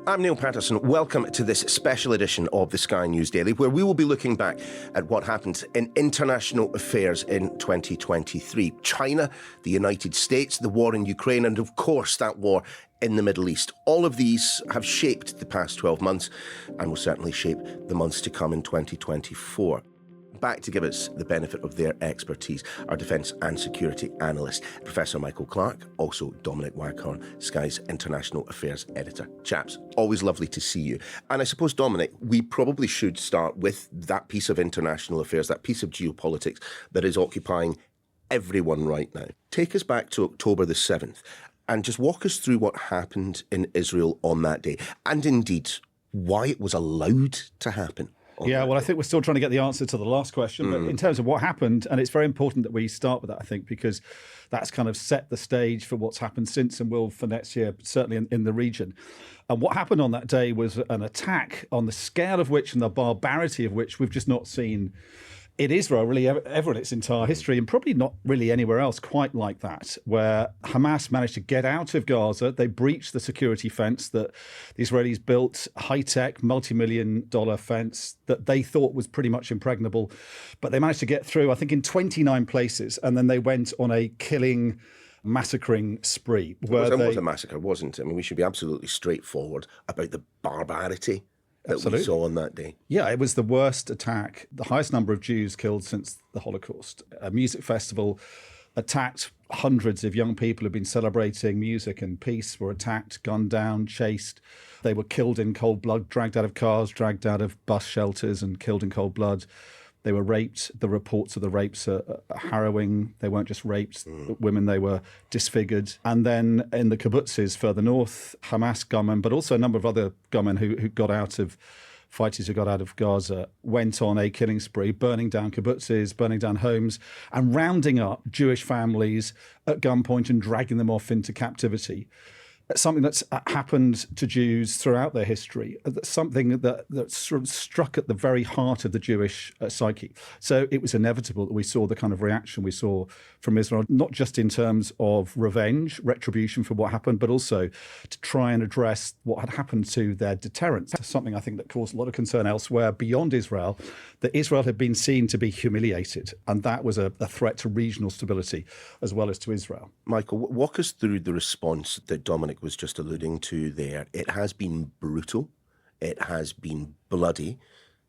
I'm Niall Paterson. Welcome to this special edition of the Sky News Daily, where we will be looking back at what happened in international affairs in 2023. China, the United States, the war in Ukraine, and of course that war in the Middle East. All of these have shaped the past 12 months and will certainly shape the months to come in 2024. Back to give us the benefit of their expertise, our defence and security analyst, Professor Michael Clarke, also Dominic Waghorn, Sky's International Affairs Editor. Chaps, always lovely to see you. And I suppose, Dominic, we probably should start with that piece of international affairs, that piece of geopolitics that is occupying everyone right now. Take us back to October the 7th and just walk us through what happened in Israel on that day, and indeed why it was allowed to happen. Yeah, well, I think we're still trying to get the answer to the last question. But in terms of what happened, and it's very important that we start with that, I think, because that's kind of set the stage for what's happened since and will for next year, certainly in the region. And what happened on that day was an attack on the scale of which and the barbarity of which we've just not seen in Israel really ever in its entire history, and probably not really anywhere else quite like that, where Hamas managed to get out of Gaza. They breached the security fence that the Israelis built, high-tech, multi-million-dollar fence that they thought was pretty much impregnable. But they managed to get through, I think, in 29 places, and then they went on a massacring spree. It was a massacre, wasn't it? I mean, we should be absolutely straightforward about the barbarity that we saw on that day. Yeah, it was the worst attack, the highest number of Jews killed since the Holocaust. A music festival attacked. Hundreds of young people who've been celebrating music and peace were attacked, gunned down, chased. They were killed in cold blood, dragged out of cars, dragged out of bus shelters and killed in cold blood. They were raped. The reports of the rapes are harrowing. They weren't just raped, women, they were disfigured. And then in the kibbutzes further north, Hamas gunmen, but also a number of other gunmen who got out of, fighters who got out of Gaza, went on a killing spree, burning down kibbutzes, burning down homes, and rounding up Jewish families at gunpoint and dragging them off into captivity. Something that's happened to Jews throughout their history, something that sort of struck at the very heart of the Jewish psyche. So it was inevitable that we saw the kind of reaction we saw from Israel, not just in terms of revenge, retribution for what happened, but also to try and address what had happened to their deterrence. Something I think that caused a lot of concern elsewhere beyond Israel, that Israel had been seen to be humiliated, and that was a threat to regional stability as well as to Israel. Michael, walk us through the response that Dominic was just alluding to there. It has been brutal. It has been bloody.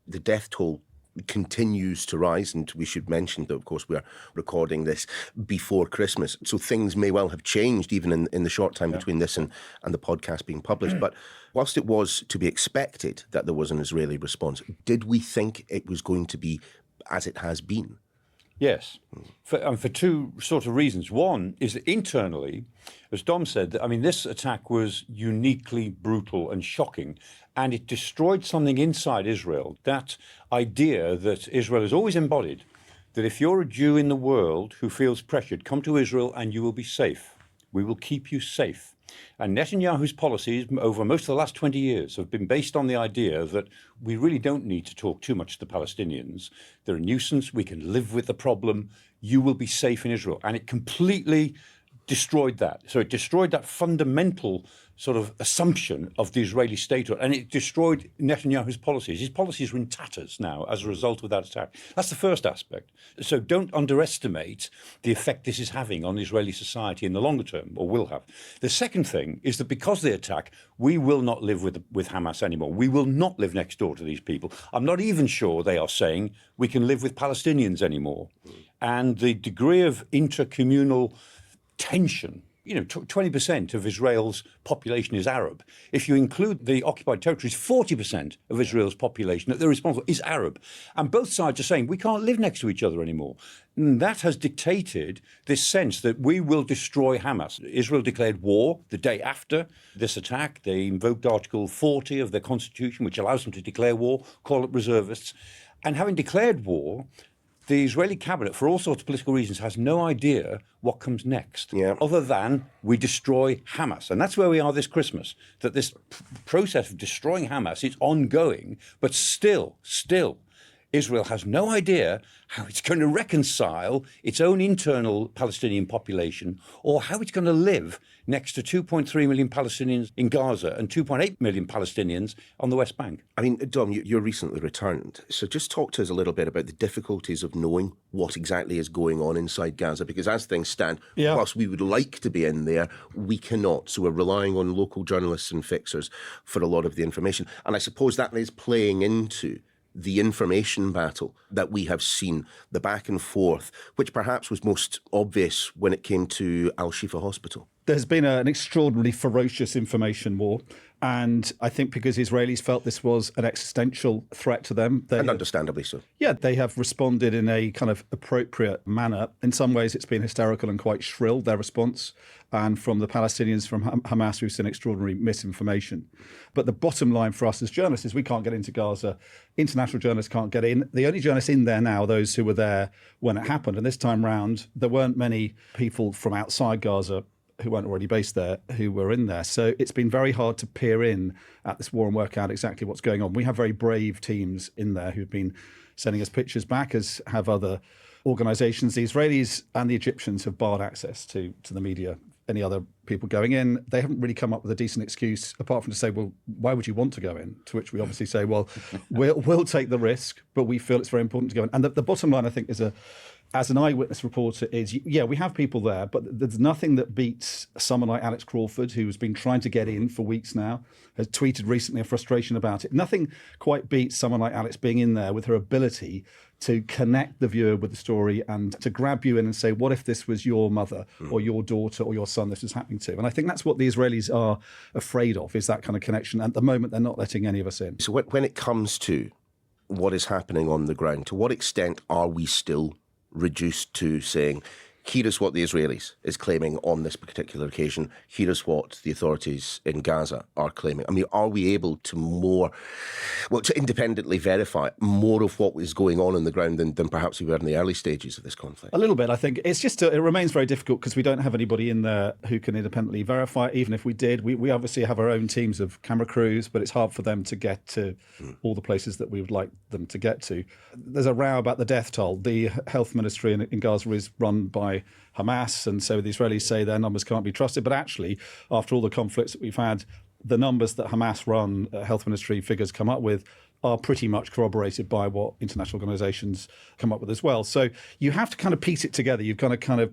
The death toll continues to rise, and we should mention that, of course, we're recording this before Christmas, so things may well have changed even in the short time between this and the podcast being published. But whilst it was to be expected that there was an Israeli response, did we think it was going to be as it has been? Yes, for two sort of reasons. One is that internally, as Dom said, this attack was uniquely brutal and shocking, and it destroyed something inside Israel, that idea that Israel has always embodied, that if you're a Jew in the world who feels pressured, come to Israel and you will be safe. We will keep you safe. And Netanyahu's policies over most of the last 20 years have been based on the idea that we really don't need to talk too much to the Palestinians. They're a nuisance. We can live with the problem. You will be safe in Israel. And it completely destroyed that. So it destroyed that fundamental sort of assumption of the Israeli statehood, and it destroyed Netanyahu's policies. His policies are in tatters now as a result of that attack. That's the first aspect. So don't underestimate the effect this is having on Israeli society in the longer term, or will have. The second thing is that because of the attack, we will not live with Hamas anymore. We will not live next door to these people. I'm not even sure they are saying we can live with Palestinians anymore. And the degree of intercommunal tension, 20% of Israel's population is Arab. If you include the occupied territories, 40% of Israel's population that they're responsible is Arab. And both sides are saying we can't live next to each other anymore. And that has dictated this sense that we will destroy Hamas. Israel declared war the day after this attack. They invoked Article 40 of their constitution, which allows them to declare war, call up reservists. And having declared war, the Israeli cabinet, for all sorts of political reasons, has no idea what comes next, other than we destroy Hamas. And that's where we are this Christmas, that this process of destroying Hamas is ongoing, but still, Israel has no idea how it's going to reconcile its own internal Palestinian population or how it's going to live next to 2.3 million Palestinians in Gaza and 2.8 million Palestinians on the West Bank. I mean, Dom, you're recently returned, so just talk to us a little bit about the difficulties of knowing what exactly is going on inside Gaza, because as things stand, whilst we would like to be in there, we cannot. So we're relying on local journalists and fixers for a lot of the information. And I suppose that is playing into the information battle that we have seen, the back and forth, which perhaps was most obvious when it came to Al-Shifa Hospital. There's been an extraordinarily ferocious information war. And I think because Israelis felt this was an existential threat to them. And understandably so. Yeah, they have responded in a kind of appropriate manner. In some ways, it's been hysterical and quite shrill, their response. And from the Palestinians, from Hamas, we've seen extraordinary misinformation. But the bottom line for us as journalists is we can't get into Gaza. International journalists can't get in. The only journalists in there now are those who were there when it happened. And this time round, there weren't many people from outside Gaza who weren't already based there, who were in there. So it's been very hard to peer in at this war and work out exactly what's going on. We have very brave teams in there who've been sending us pictures back, as have other organisations. The Israelis and the Egyptians have barred access to the media, any other people going in. They haven't really come up with a decent excuse, apart from to say, well, why would you want to go in? To which we obviously say, well, we'll take the risk, but we feel it's very important to go in. And the bottom line, I think, is as an eyewitness reporter is, yeah, we have people there, but there's nothing that beats someone like Alex Crawford, who has been trying to get in for weeks now, has tweeted recently a frustration about it. Nothing quite beats someone like Alex being in there with her ability to connect the viewer with the story and to grab you in and say, what if this was your mother or your daughter or your son this was happening to? And I think that's what the Israelis are afraid of, is that kind of connection. At the moment, they're not letting any of us in. So when it comes to what is happening on the ground, to what extent are we still reduced to saying, here is what the Israelis is claiming on this particular occasion, here is what the authorities in Gaza are claiming? I mean, are we able to to independently verify more of what is going on the ground than perhaps we were in the early stages of this conflict? A little bit, I think. It's just, it remains very difficult because we don't have anybody in there who can independently verify. Even if we did, we obviously have our own teams of camera crews, but it's hard for them to get to all the places that we would like them to get to. There's a row about the death toll. The health ministry in Gaza is run by Hamas, and so the Israelis say their numbers can't be trusted. But actually, after all the conflicts that we've had, the numbers that Hamas-run health ministry figures come up with are pretty much corroborated by what international organisations come up with as well. So you have to kind of piece it together. You've got to kind of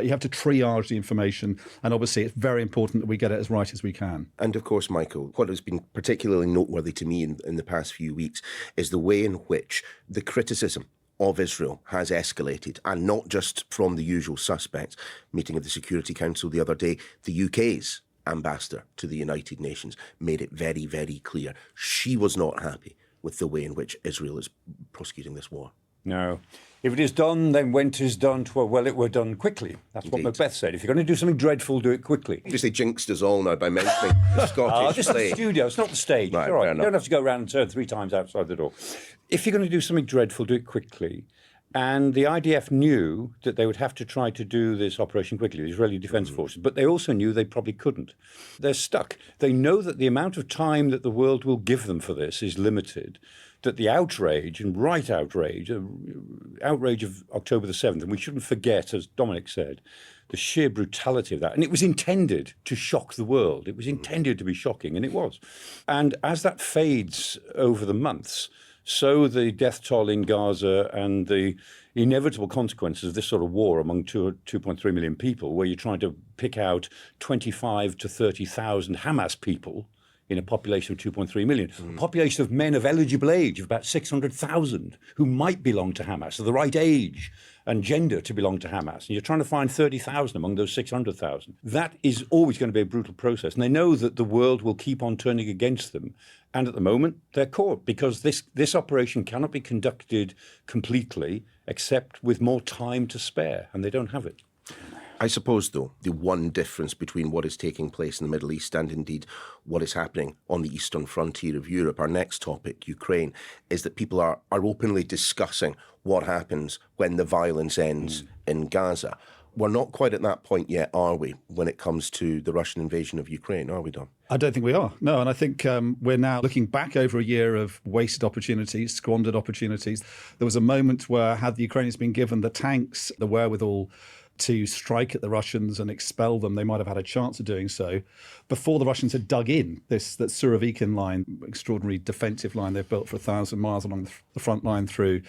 you have to triage the information. And obviously, it's very important that we get it as right as we can. And of course, Michael, what has been particularly noteworthy to me in the past few weeks is the way in which the criticism of Israel has escalated, and not just from the usual suspects. Meeting of the Security Council the other day, the UK's ambassador to the United Nations made it very, very clear she was not happy with the way in which Israel is prosecuting this war. No. If it is done, then when 'tis done, well, it were done quickly. That's Indeed. What Macbeth said. If you're going to do something dreadful, do it quickly. Obviously jinxed us all now by mentioning the Scottish This is play. the studio, it's not the stage. Right, All right. fair You enough. don't have to go around and turn 3 times outside the door. If you're going to do something dreadful, do it quickly. And the IDF knew that they would have to try to do this operation quickly, the Israeli Defense Forces, but they also knew they probably couldn't. They're stuck. They know that the amount of time that the world will give them for this is limited, that the outrage, and right outrage of October the 7th, and we shouldn't forget, as Dominic said, the sheer brutality of that. And it was intended to shock the world. It was intended to be shocking, and it was. And as that fades over the months, so the death toll in Gaza and the inevitable consequences of this sort of war among 2.3 million people, where you're trying to pick out 25 to 30,000 Hamas people in a population of 2.3 million, a population of men of eligible age of about 600,000 who might belong to Hamas, of the right age and gender to belong to Hamas. And you're trying to find 30,000 among those 600,000. That is always going to be a brutal process. And they know that the world will keep on turning against them. And at the moment, they're caught because this operation cannot be conducted completely except with more time to spare. And they don't have it. I suppose, though, the one difference between what is taking place in the Middle East and indeed what is happening on the eastern frontier of Europe, our next topic, Ukraine, is that people are openly discussing what happens when the violence ends in Gaza. We're not quite at that point yet, are we, when it comes to the Russian invasion of Ukraine, are we, Dom? I don't think we are. No, and I think we're now looking back over a year of wasted opportunities, squandered opportunities. There was a moment where, had the Ukrainians been given the tanks, the wherewithal to strike at the Russians and expel them. They might have had a chance of doing so before the Russians had dug in that Surovikin line, extraordinary defensive line they've built for 1,000 miles along the front line through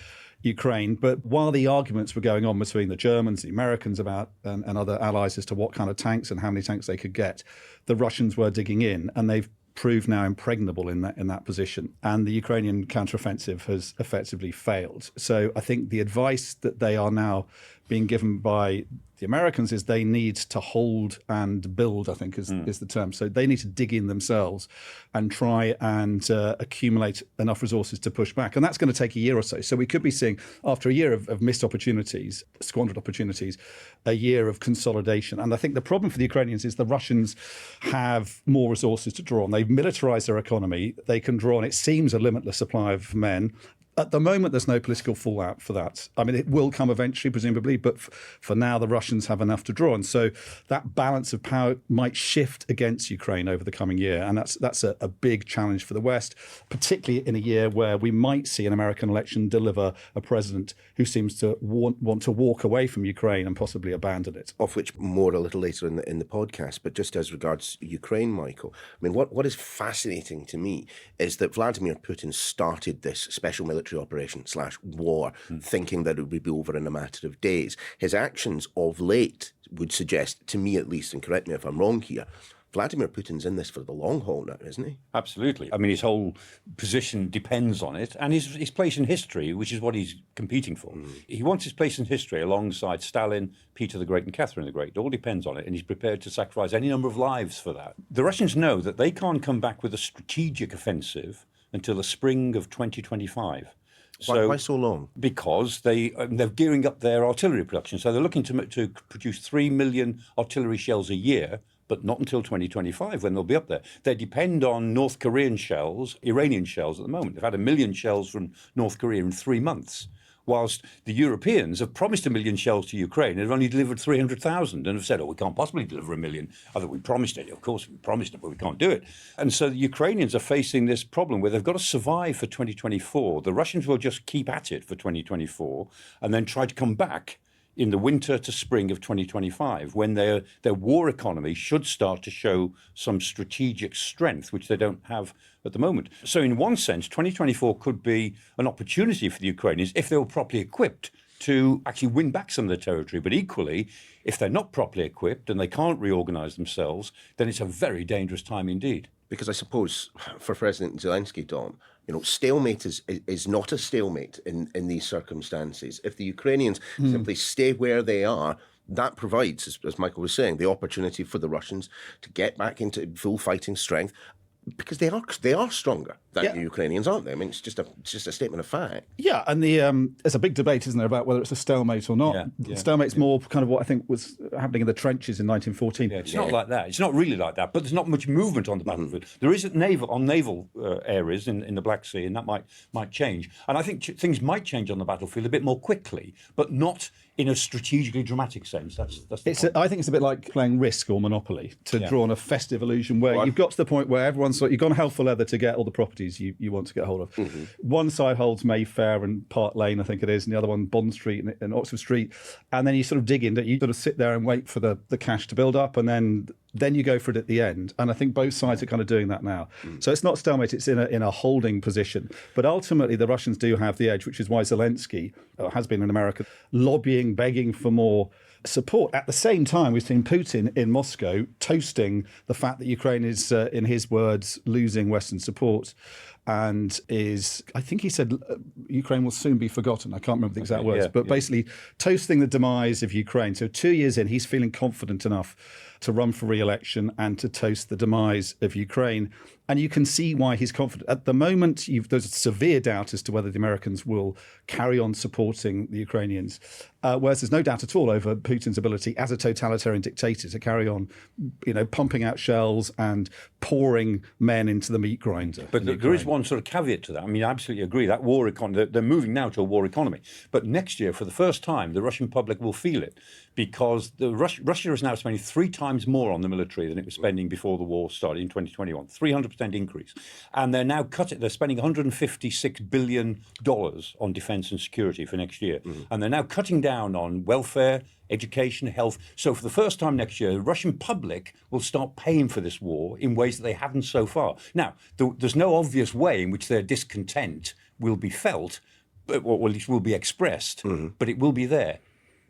Ukraine. But while the arguments were going on between the Germans, the Americans about and other allies as to what kind of tanks and how many tanks they could get, the Russians were digging in, and they've proved now impregnable in that position. And the Ukrainian counteroffensive has effectively failed. So I think the advice that they are now being given by the Americans is they need to hold and build, I think is the term. So they need to dig in themselves and try and accumulate enough resources to push back. And that's going to take a year or so. So we could be seeing, after a year of missed opportunities, squandered opportunities, a year of consolidation. And I think the problem for the Ukrainians is the Russians have more resources to draw on. They've militarized their economy. They can draw on, it seems, a limitless supply of men. At the moment, there's no political fallout for that. I mean, it will come eventually, presumably, but for now, the Russians have enough to draw on. So that balance of power might shift against Ukraine over the coming year. And that's a big challenge for the West, particularly in a year where we might see an American election deliver a president who seems to want to walk away from Ukraine and possibly abandon it. Of which more a little later in the podcast. But just as regards Ukraine, Michael, I mean, what is fascinating to me is that Vladimir Putin started this special military operation / war, thinking that it would be over in a matter of days. His actions of late would suggest, to me at least, and correct me if I'm wrong here, Vladimir Putin's in this for the long haul now, isn't he? Absolutely. I mean, his whole position depends on it, and his place in history, which is what he's competing for. He wants his place in history alongside Stalin, Peter the Great and Catherine the Great. It all depends on it, and he's prepared to sacrifice any number of lives for that. The Russians know that they can't come back with a strategic offensive until the spring of 2025. Why so long? Because they're gearing up their artillery production. So they're looking to produce 3 million artillery shells a year, but not until 2025 when they'll be up there. They depend on North Korean shells, Iranian shells at the moment. They've had 1 million shells from North Korea in 3 months, whilst the Europeans have promised 1 million shells to Ukraine and have only delivered 300,000 and have said, we can't possibly deliver 1 million. Either we promised it, of course we promised it, but we can't do it. And so the Ukrainians are facing this problem where they've got to survive for 2024. The Russians will just keep at it for 2024 and then try to come back in the winter to spring of 2025, when their war economy should start to show some strategic strength, which they don't have at the moment. So in one sense, 2024 could be an opportunity for the Ukrainians if they were properly equipped to actually win back some of their territory. But equally, if they're not properly equipped and they can't reorganize themselves, then it's a very dangerous time indeed. Because I suppose for President Zelensky, Dom, stalemate is not a stalemate in these circumstances. If the Ukrainians simply stay where they are, that provides, as Michael was saying, the opportunity for the Russians to get back into full fighting strength. Because they are stronger than the Ukrainians, aren't they? I mean, it's just a statement of fact. Yeah, and there's a big debate, isn't there, about whether it's a stalemate or not. Stalemate's more kind of what I think was happening in the trenches in 1914. Yeah, it's not like that. It's not really like that. But there's not much movement on the battlefield. There is naval areas in the Black Sea, and that might change. And I think things might change on the battlefield a bit more quickly, but not in a strategically dramatic sense. That's I think it's a bit like playing Risk or Monopoly, to draw on a festive illusion where you've got to the point where everyone's like, you've gone hell for leather to get all the properties you want to get hold of. One side holds Mayfair and Park Lane, I think it is, and the other one Bond Street and Oxford Street. And then you sort of dig in, you sort of sit there and wait for the cash to build up, and then you go for it at the end. And I think both sides are kind of doing that now. So it's not stalemate, it's in a holding position. But ultimately, the Russians do have the edge, which is why Zelensky has been in America lobbying, begging for more support. At the same time, we've seen Putin in Moscow toasting the fact that Ukraine is, in his words, losing Western support, and I think he said Ukraine will soon be forgotten. I can't remember the exact words, but basically toasting the demise of Ukraine. So 2 years in, he's feeling confident enough to run for re-election and to toast the demise of Ukraine. And you can see why he's confident. At the moment, there's a severe doubt as to whether the Americans will carry on supporting the Ukrainians, whereas there's no doubt at all over Putin's ability as a totalitarian dictator to carry on, pumping out shells and pouring men into the meat grinder. But there is one sort of caveat to that. I mean, I absolutely agree. That war economy, they're moving now to a war economy. But next year, for the first time, the Russian public will feel it, because Russia is now spending 3 times times more on the military than it was spending before the war started in 2021. 300% increase. And they're now they're spending $156 billion on defense and security for next year. And they're now cutting down on welfare, education, health. So for the first time next year, the Russian public will start paying for this war in ways that they haven't so far. Now, there's no obvious way in which their discontent will be felt, or at least will be expressed, but it will be there.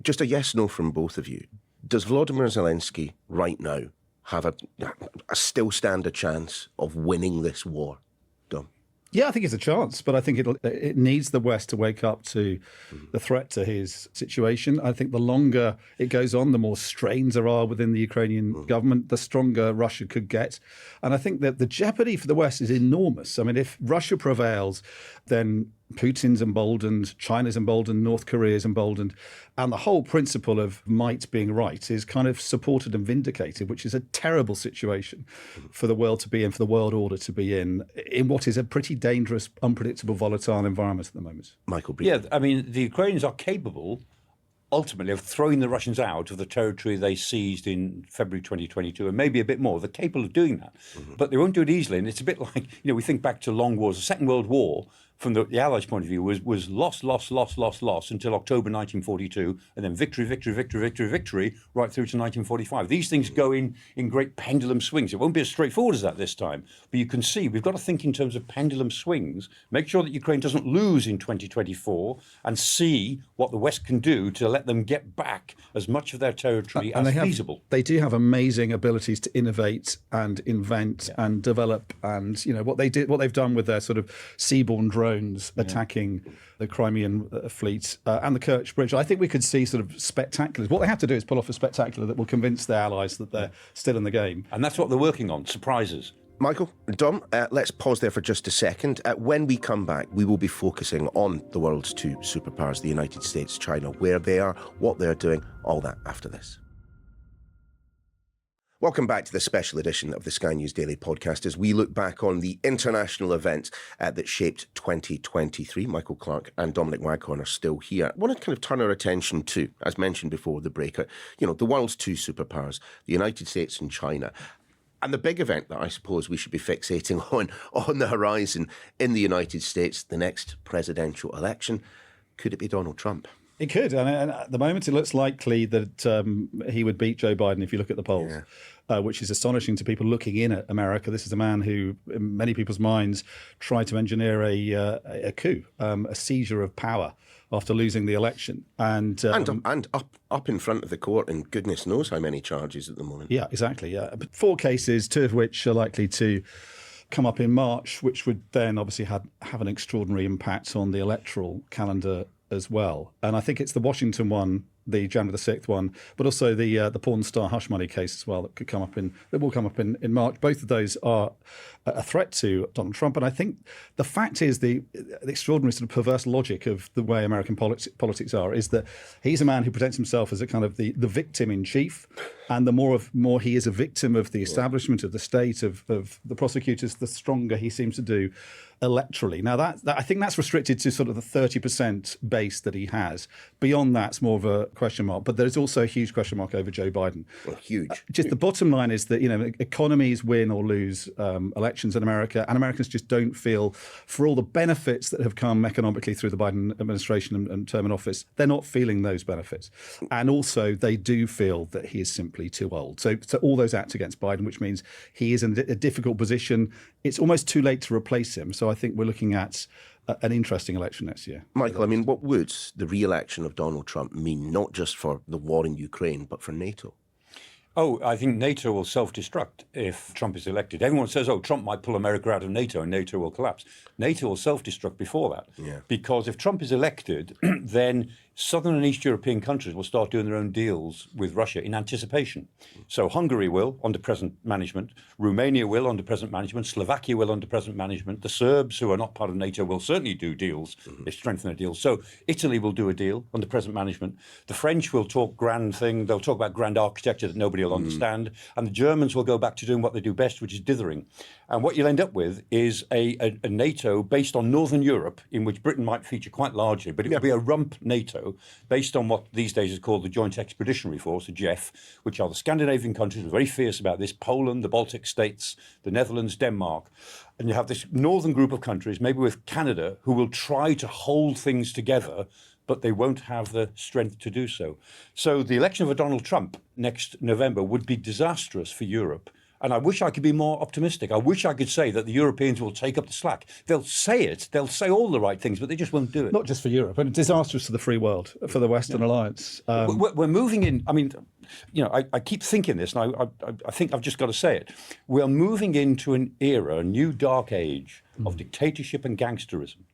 Just a yes-no from both of you. Does Volodymyr Zelensky right now have a still stand a chance of winning this war, Dom? Yeah, I think it's a chance, but I think it needs the West to wake up to the threat to his situation. I think the longer it goes on, the more strains there are within the Ukrainian government, the stronger Russia could get. And I think that the jeopardy for the West is enormous. I mean, if Russia prevails, then Putin's emboldened, China's emboldened, North Korea's emboldened, and the whole principle of might being right is kind of supported and vindicated, which is a terrible situation for the world to be in, for the world order to be in what is a pretty dangerous, unpredictable, volatile environment at the moment. Michael, briefly. Yeah, I mean, the Ukrainians are capable, ultimately, of throwing the Russians out of the territory they seized in February 2022, and maybe a bit more. They're capable of doing that, but they won't do it easily. And it's a bit like, we think back to long wars. The Second World War, from the Allies' point of view, was loss until October 1942, and then victory right through to 1945. These things go in great pendulum swings. It won't be as straightforward as that this time, but you can see we've got to think in terms of pendulum swings, make sure that Ukraine doesn't lose in 2024, and see what the West can do to let them get back as much of their territory as feasible. They do have amazing abilities to innovate and invent and develop, and what they've done with their sort of seaborne drones attacking the Crimean fleet and the Kerch Bridge. I think we could see sort of spectaculars. What they have to do is pull off a spectacular that will convince their allies that they're still in the game. And that's what they're working on, surprises. Michael, Dom, let's pause there for just a second. When we come back, we will be focusing on the world's two superpowers, the United States, China, where they are, what they're doing, all that after this. Welcome back to the special edition of the Sky News Daily podcast as we look back on the international events that shaped 2023. Michael Clarke and Dominic Waghorn are still here. I want to kind of turn our attention to, as mentioned before the break, the world's two superpowers, the United States and China. And the big event that I suppose we should be fixating on the horizon in the United States, the next presidential election. Could it be Donald Trump? It could, and at the moment it looks likely that he would beat Joe Biden if you look at the polls, which is astonishing to people looking in at America. This is a man who, in many people's minds, tried to engineer a coup, a seizure of power after losing the election. And up in front of the court, and goodness knows how many charges at the moment. Yeah, exactly, yeah. But 4 cases, 2 of which are likely to come up in March, which would then obviously have an extraordinary impact on the electoral calendar as well. And I think it's the Washington one, the January the 6th one, but also the porn star hush money case as well that will come up in March. Both of those are a threat to Donald Trump. And I think the fact is the extraordinary sort of perverse logic of the way American politics are is that he's a man who presents himself as a kind of the victim in chief. And the more he is a victim of the establishment, of the state, of the prosecutors, the stronger he seems to do electorally. Now, that I think that's restricted to sort of the 30% base that he has. Beyond that, it's more of a question mark. But there's also a huge question mark over Joe Biden. Well, huge. Just the bottom line is that, economies win or lose elections in America, and Americans just don't feel, for all the benefits that have come economically through the Biden administration and term in office, they're not feeling those benefits. And also, they do feel that he is simply too old. So all those act against Biden, which means he is in a difficult position. It's almost too late to replace him. So I think we're looking at an interesting election next year. Michael, I mean, what would the re-election of Donald Trump mean, not just for the war in Ukraine, but for NATO? Oh, I think NATO will self-destruct if Trump is elected. Everyone says, Trump might pull America out of NATO and NATO will collapse. NATO will self-destruct before that. Because if Trump is elected, then Southern and East European countries will start doing their own deals with Russia in anticipation. So Hungary will, under present management. Romania will, under present management. Slovakia will, under present management. The Serbs, who are not part of NATO, will certainly do deals. They strengthen their deals. So Italy will do a deal under present management. The French will talk grand thing. They'll talk about grand architecture that nobody will understand. And the Germans will go back to doing what they do best, which is dithering. And what you'll end up with is a NATO based on Northern Europe, in which Britain might feature quite largely, but it will be a rump NATO. NATO, based on what these days is called the Joint Expeditionary Force, the JEF, which are the Scandinavian countries, are very fierce about this, Poland, the Baltic states, the Netherlands, Denmark. And you have this northern group of countries, maybe with Canada, who will try to hold things together, but they won't have the strength to do so. So the election of a Donald Trump next November would be disastrous for Europe. And I wish I could be more optimistic. I wish I could say that the Europeans will take up the slack. They'll say it. They'll say all the right things, but they just won't do it. Not just for Europe, and disastrous to the free world, for the Western alliance. We're moving in. I mean, I keep thinking this, and I think I've just got to say it. We're moving into an era, a new dark age of dictatorship and gangsterism.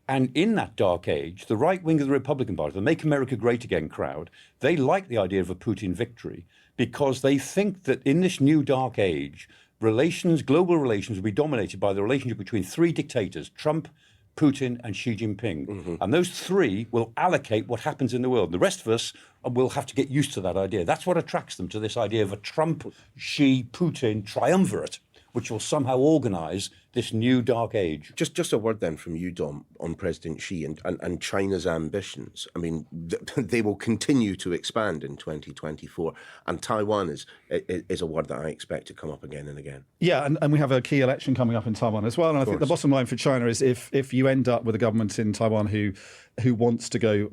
And in that dark age, the right wing of the Republican Party, the Make America Great Again crowd, they like the idea of a Putin victory because they think that in this new dark age, global relations will be dominated by the relationship between three dictators, Trump, Putin and Xi Jinping. And those three will allocate what happens in the world. The rest of us will have to get used to that idea. That's what attracts them to this idea of a Trump, Xi, Putin triumvirate, which will somehow organise this new dark age. Just a word then from you, Dom, on President Xi and China's ambitions. I mean, they will continue to expand in 2024, and Taiwan is a word that I expect to come up again and again. Yeah, and we have a key election coming up in Taiwan as well. And I think the bottom line for China is if you end up with a government in Taiwan who wants to go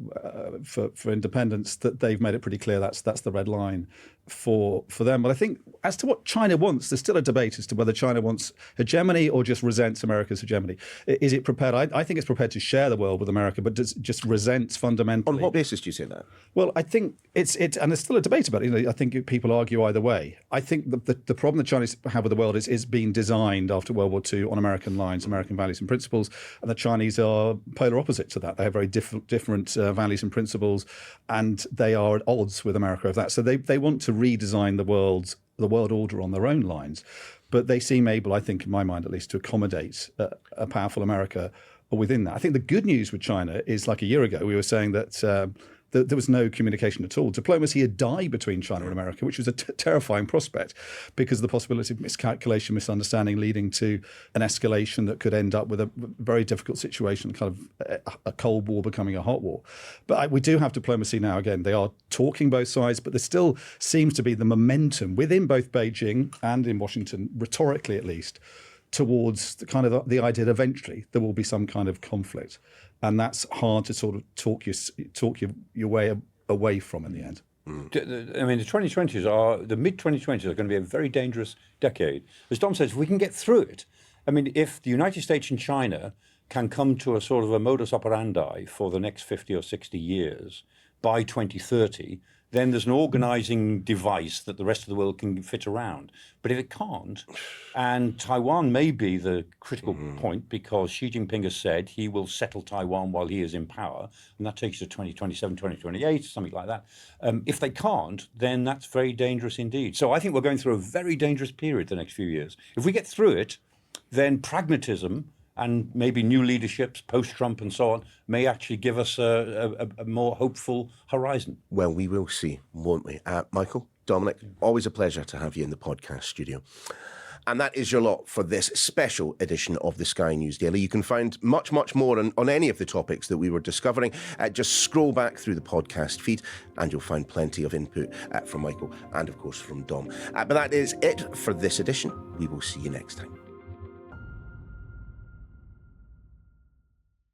for independence, that they've made it pretty clear that's the red line for them. But I think as to what China wants, there's still a debate as to whether China wants hegemony or just resents America's hegemony. Is it prepared? I think it's prepared to share the world with America, but just resents fundamentally. On what basis do you say that? Well, I think it's and there's still a debate about it. I think people argue either way. I think the problem the Chinese have with the world is being designed after World War II on American lines, American values and principles, and the Chinese are polar opposite to that. They have very different values and principles, and they are at odds with America of that. So they want to redesign the world order on their own lines. But they seem able, I think, in my mind at least, to accommodate a powerful America within that. I think the good news with China is, like a year ago, we were saying that there was no communication at all. Diplomacy had died between China and America, which was a terrifying prospect because of the possibility of miscalculation, misunderstanding, leading to an escalation that could end up with a very difficult situation, kind of a Cold War becoming a hot war. But we do have diplomacy now. Again, they are talking both sides, but there still seems to be the momentum within both Beijing and in Washington, rhetorically at least, towards the kind of the idea that eventually there will be some kind of conflict. And that's hard to sort of talk your way away from in the end. I mean, the mid-2020s are going to be a very dangerous decade. As Dom says, if we can get through it, I mean, if the United States and China can come to a sort of a modus operandi for the next 50 or 60 years by 2030, then there's an organising device that the rest of the world can fit around. But if it can't, and Taiwan may be the critical point because Xi Jinping has said he will settle Taiwan while he is in power, and that takes you to 2027, 2028, something like that. If they can't, then that's very dangerous indeed. So I think we're going through a very dangerous period the next few years. If we get through it, then pragmatism and maybe new leaderships, post-Trump and so on, may actually give us a more hopeful horizon. Well, we will see, won't we? Michael, Dominic, always a pleasure to have you in the podcast studio. And that is your lot for this special edition of the Sky News Daily. You can find much, much more on any of the topics that we were discovering. Just scroll back through the podcast feed and you'll find plenty of input from Michael and, of course, from Dom. But that is it for this edition. We will see you next time.